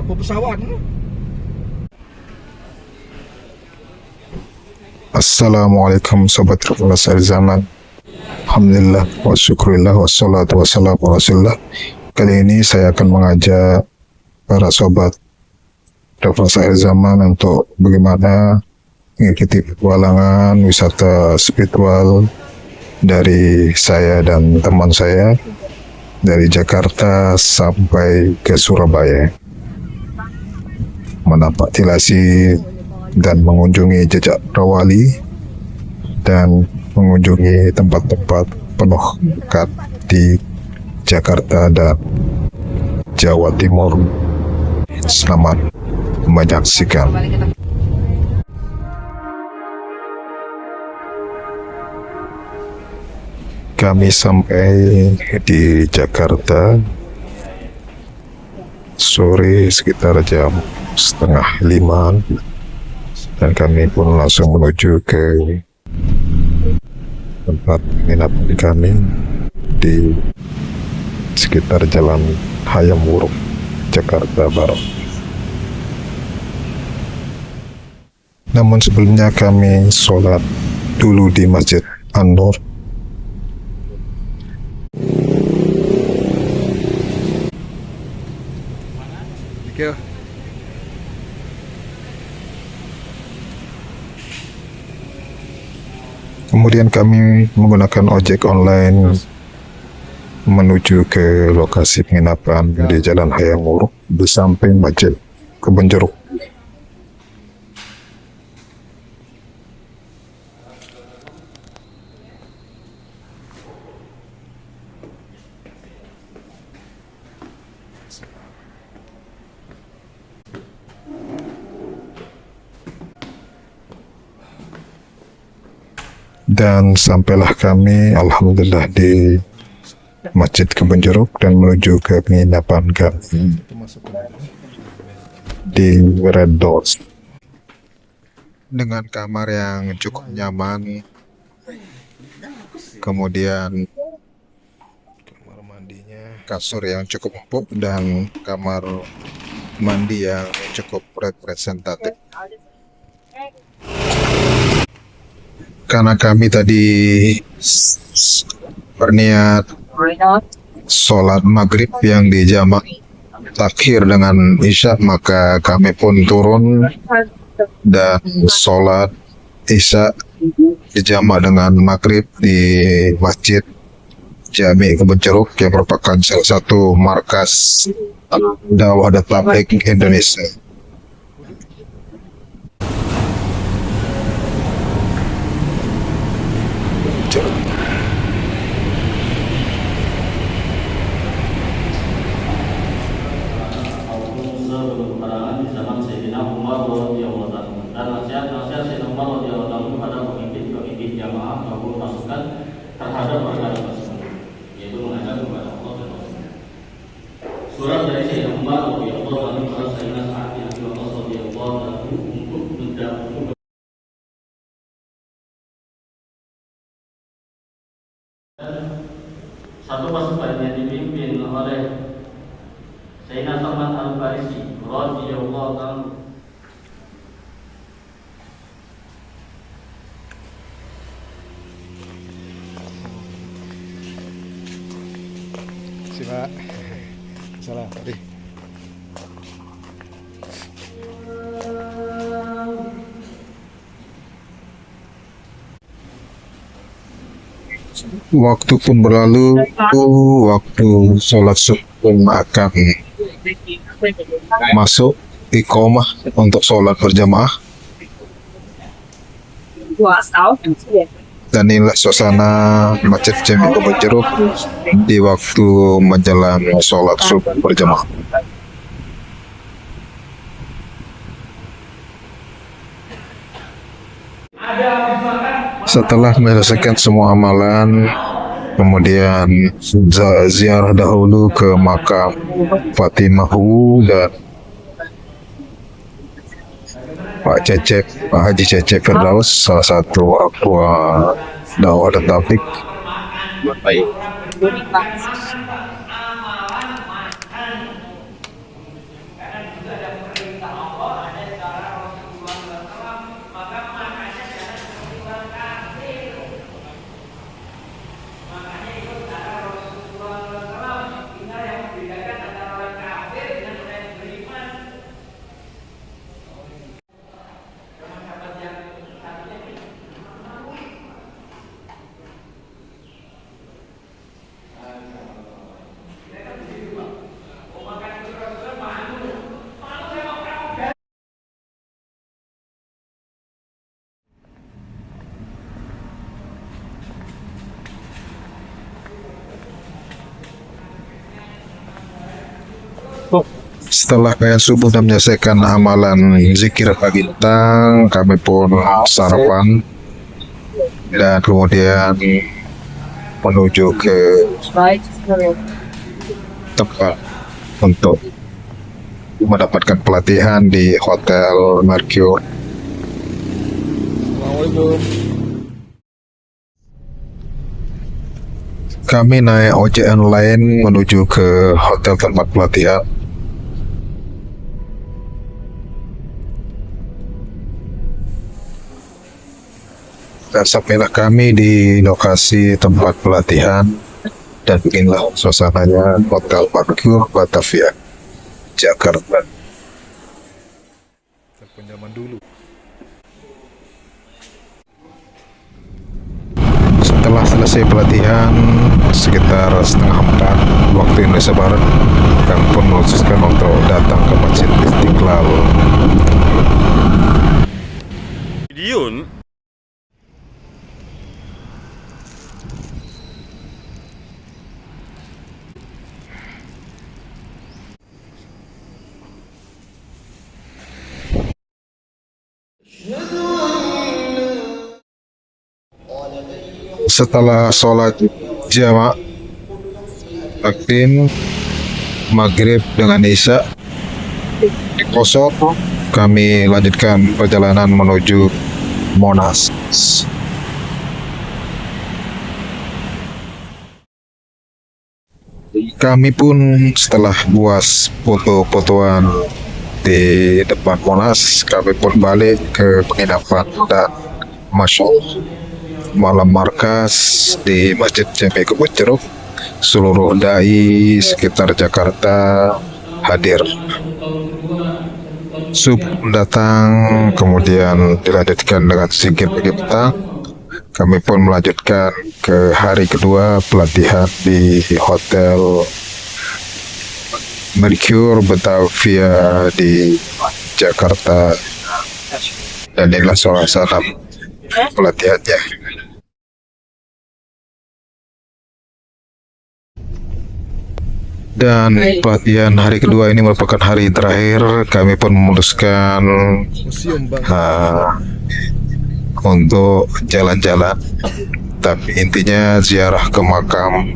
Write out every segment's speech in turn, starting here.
apa pesawat. Assalamualaikum Sobat Revolusi Zaman. Alhamdulillah wa syukurillah wassalatu wassalamu ala rasulillah. Kali ini saya akan mengajak para sobat Revolusi Zaman untuk bagaimana mengikuti petualangan wisata spiritual dari saya dan teman saya dari Jakarta sampai ke Surabaya, menapaktilasi dan mengunjungi jejak Rawali dan mengunjungi tempat-tempat penuh berkat di Jakarta dan Jawa Timur. Selamat menyaksikan. Kami sampai di Jakarta sore sekitar jam 4:30 dan kami pun langsung menuju ke tempat penginapan kami di sekitar Jalan Hayam Wuruk, Jakarta Barat. Namun sebelumnya kami sholat dulu di Masjid An-Nur. Kemudian kami menggunakan ojek online menuju ke lokasi penginapan di Jalan Hayam Wuruk di samping Masjid Kebun Jeruk. Dan sampailah kami alhamdulillah di Masjid Kebun Jeruk dan menuju ke penginapan kami di Red Doors dengan kamar yang cukup nyaman, kemudian kamar mandinya, kasur yang cukup empuk, dan kamar mandi yang cukup representatif. Karena kami tadi berniat sholat maghrib yang dijamak takhir dengan isya, maka kami pun turun dan sholat isya dijamak dengan maghrib di Masjid Jami Kebun Jeruk yang merupakan salah satu markas dakwah dan tabligh Indonesia. terhadap perkara tersebut, yaitu menghadap kepada Allah dan Rasul. Surat dari Sayyidina Umar radhiyallahu anhu kepada Sayyidina Sa'ad bin Abi Waqqas radhiyallahu anhu untuk mendapatkan satu pasukan yang dipimpin oleh Sayyidina Salman Al-Farisi radhiyallahu anhu. Pak, salah tadi. Waktu pun berlalu, waktu sholat subuh akan masuk iqamah untuk sholat berjamaah. Dan inilah suasana Masjid Jami Kebun Jeruk di waktu menjelang sholat subuh berjamaah. Setelah menyelesaikan semua amalan, kemudian ziarah dahulu ke makam Fatimahu dan Pak Haji Cecep Firdaus, salah satu aktua dakwah dan tabligh. Setelah bayat subuh dan menyelesaikan amalan zikir pagi petang, kami pun sarapan dan kemudian menuju ke tempat untuk mendapatkan pelatihan di Hotel Mercure. Kami naik ojek online menuju ke hotel tempat pelatihan. Dan sampailah kami di lokasi tempat pelatihan, dan beginilah suasananya Hotel Mercure Batavia, Jakarta. Zaman dulu. Setelah selesai pelatihan sekitar 3:30 waktu Indonesia Barat, kami pun memutuskan untuk datang ke Masjid Istiqlal. Yun. Setelah sholat jamak takdim maghrib dengan isya kosong, kami lanjutkan perjalanan menuju Monas. Kami pun setelah puas foto-fotoan di depan Monas, kami pun balik ke penginapan dan masuk malam markas di Masjid Jami Kebun Jeruk. Seluruh dai sekitar Jakarta hadir. Subuh datang, kemudian dilanjutkan dengan zikir pagi petang. Kami pun melanjutkan ke hari kedua pelatihan di Hotel Mercure Batavia di Jakarta. Dan inilah suasana pelatihannya. Dan pelatihan hari kedua ini merupakan hari terakhir. Kami pun memutuskan untuk jalan-jalan, tapi intinya ziarah ke makam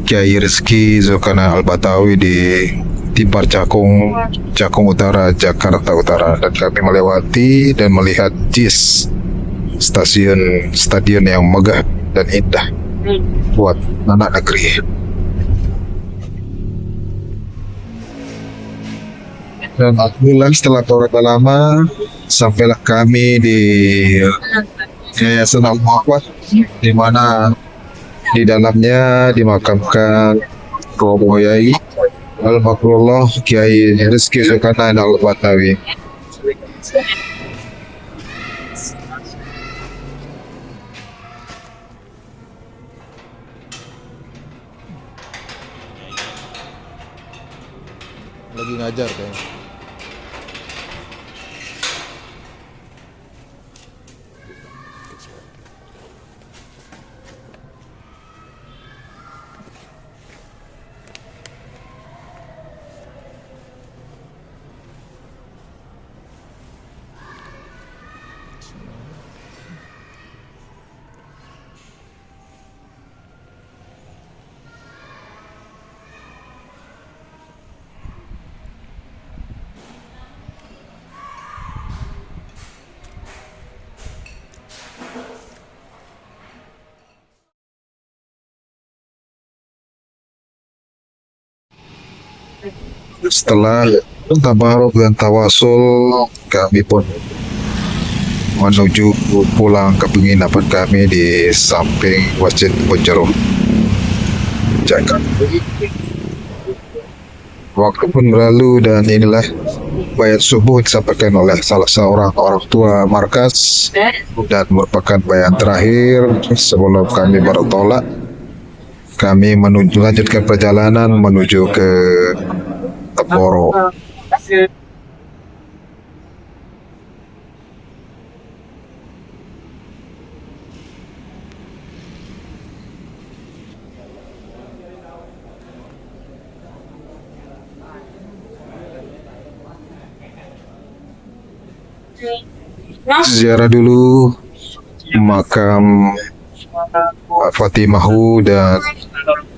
Kiai Rizky Zulkarnain Al-Batawi di Timpar Cakung, Cakung Utara, Jakarta Utara. Dan kami melewati dan melihat JIS, stadion yang megah dan indah buat anak negeri. Dan alhamdulillah setelah beberapa lama sampailah kami di Yayasan Al-Mu'awwad, di mana di dalamnya dimakamkan Romo Yai Al-Makrullah Kiai Rizky Zulkarnain Al-Batawi. Lagi ngajar kayaknya. Setelah tabaruk dan tawasul, kami pun menuju pulang ke penginapan kami di samping Masjid Kebun Jakarta. Waktu pun berlalu dan inilah bayat subuh disampaikan oleh salah seorang orang tua markas dan merupakan bayat terakhir sebelum kami bertolak. Kami melanjutkan perjalanan menuju ke Teporo. ziarah dulu makam Pak Fatimahu dan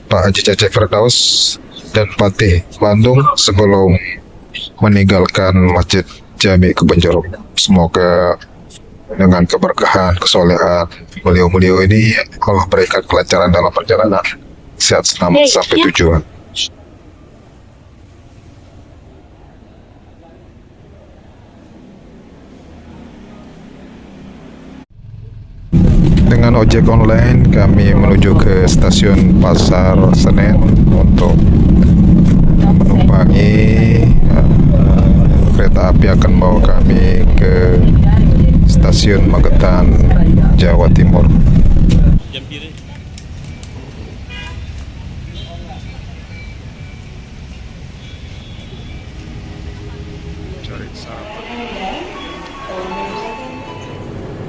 Pak Haji Cecep Firdaus dan Patih Bandung sebelum meninggalkan Masjid Jami Kebon Jeruk. Semoga dengan keberkahan, kesolehan beliau-beliau ini Allah berikan kelancaran dalam perjalanan, sehat selamat sampai tujuan. Dengan ojek online kami menuju ke stasiun Pasar Senen untuk menumpangi kereta api akan membawa kami ke stasiun Magetan, Jawa Timur. Jam kiri.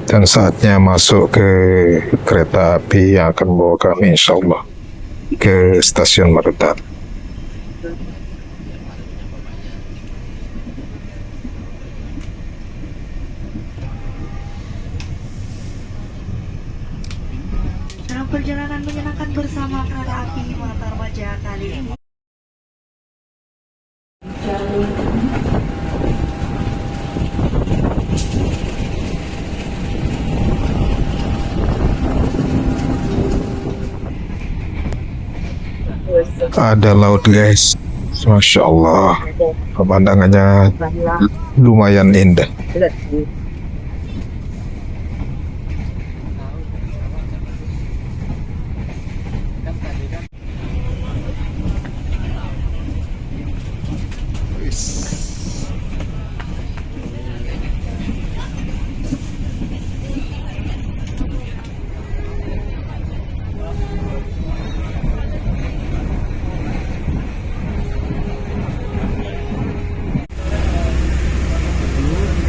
Dan saatnya masuk ke kereta api yang akan membawa kami insya Allah ke stasiun Magetan. Dalam perjalanan menyenangkan bersama kereta api Matarmaja kali ini. Ada laut guys, Masya Allah, pemandangannya lumayan indah.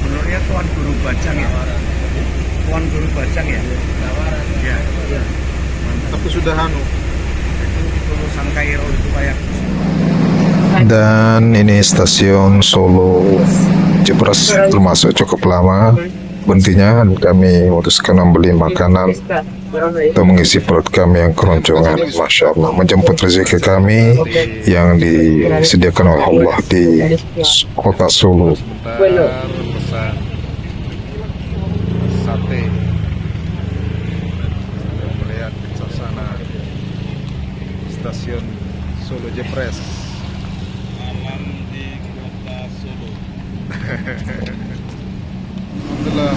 Menurutnya Tuan Guru Bajang ya? Tuan Guru Bajang ya? Ya. Tapi sudah Itu lulusan Kairo itu kayak Dan ini stasiun Solo Jepres, termasuk cukup lama berhentinya. Kami memutuskan membeli makanan untuk mengisi perut kami yang keroncongan. Masya Allah, menjemput rezeki kami yang disediakan oleh Allah di kota Solo. pesan sate. Melihat suasana stasiun Solo Jepres. Malam di kota Solo. Alhamdulillah.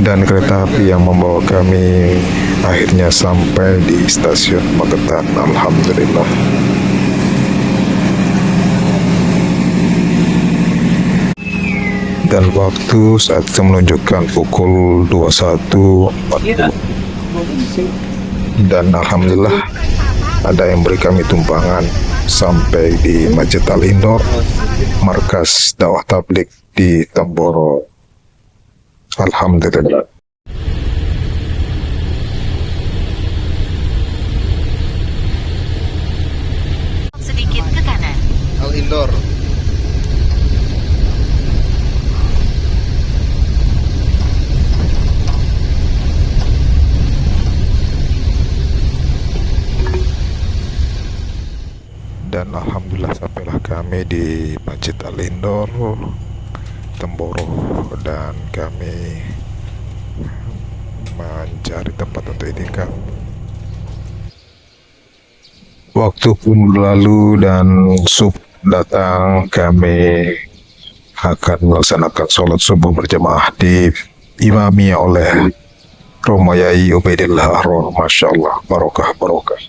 Dan kereta api yang membawa kami akhirnya sampai di stasiun Magetan. Alhamdulillah. Dan waktu saat itu menunjukkan pukul 21.40. Dan alhamdulillah ada yang beri kami tumpangan sampai di Masjid Al-Indor, markas dakwah tabligh di Temboro. Alhamdulillah. Sedikit ke kanan. Al-Indor. Dan alhamdulillah sampailah kami di Masjid Al-Indor, Temboro, dan kami mencari tempat untuk itikaf. Waktu pun berlalu dan subuh datang. Kami akan melaksanakan sholat subuh berjamaah di imami oleh Romo Yai Ubaidillah Ahron. Masya Allah, barokah barokah.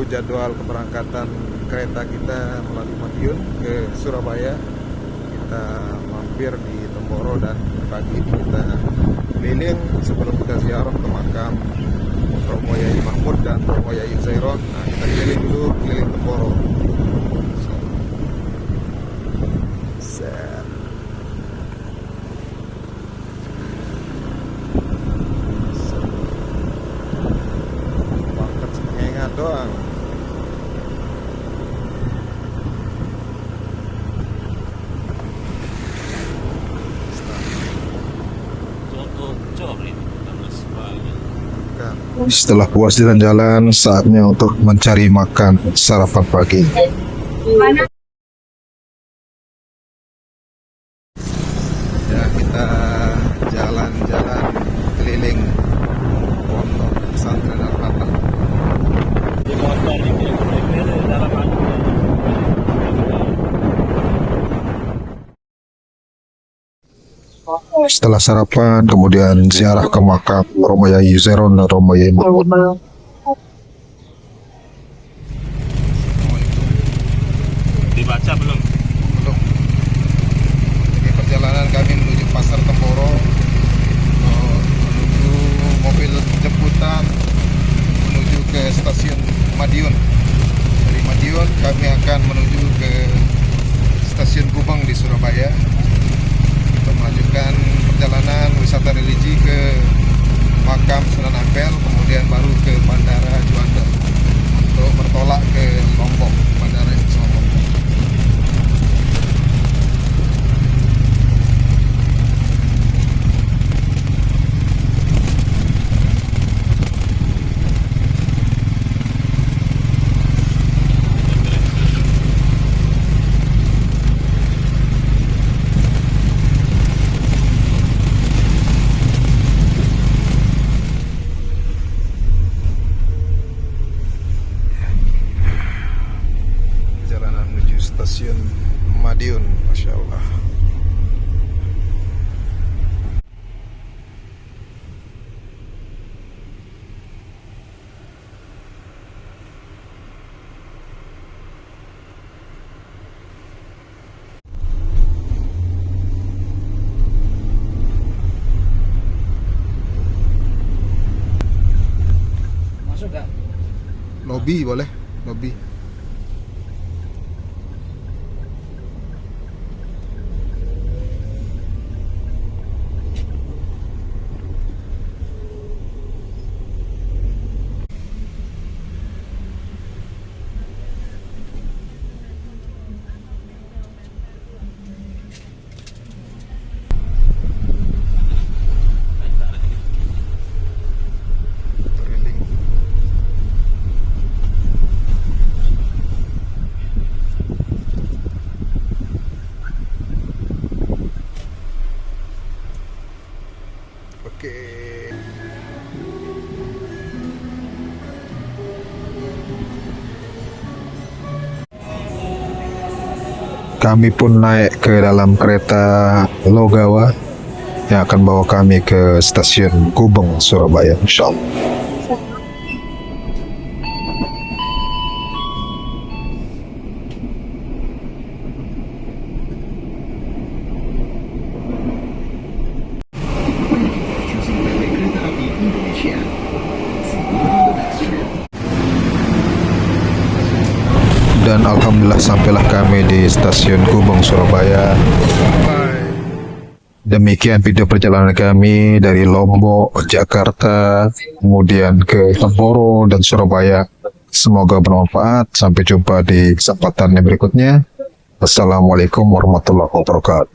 jadwal keberangkatan kereta kita melalui Madiun ke Surabaya. Kita mampir di Temboro dan pagi ini kita keliling sebelum kita ziarah ke makam Romo Yai Mahmud dan Romo Yai Zairon. Nah, kita keliling dulu keliling Temboro. Set. Banget semengengat doang. Setelah puas jalan-jalan, saatnya untuk mencari makan sarapan pagi. Ya, kita jalan-jalan keliling pondok pesantren Al-Fatah. Setelah sarapan, kemudian ziarah ke makam Romo Yai Zairon dan Romo Yai Mahmud. Dibaca belum? Belum. Ini perjalanan kami menuju Pasar Temboro, menuju mobil jemputan, menuju ke stasiun Madiun. Dari Madiun kami akan menuju ke stasiun Gubeng di Surabaya untuk melanjutkan perjalanan wisata religi ke makam Sunan Ampel, kemudian baru ke Bandara Juanda untuk bertolak ke Lombok, Bandara Lombok. Perjalanan menuju stasiun Madiun, Masya Allah. Masuk gak? Lobby boleh, lobby. Keliling. Oke. Kami pun naik ke dalam kereta Logawa yang akan bawa kami ke stasiun Gubeng, Surabaya, insyaallah. Dan alhamdulillah sampailah kami di stasiun Gubeng, Surabaya. Demikian video perjalanan kami dari Lombok, Jakarta, kemudian ke Temboro dan Surabaya. Semoga bermanfaat. Sampai jumpa di kesempatan yang berikutnya. Wassalamualaikum warahmatullahi wabarakatuh.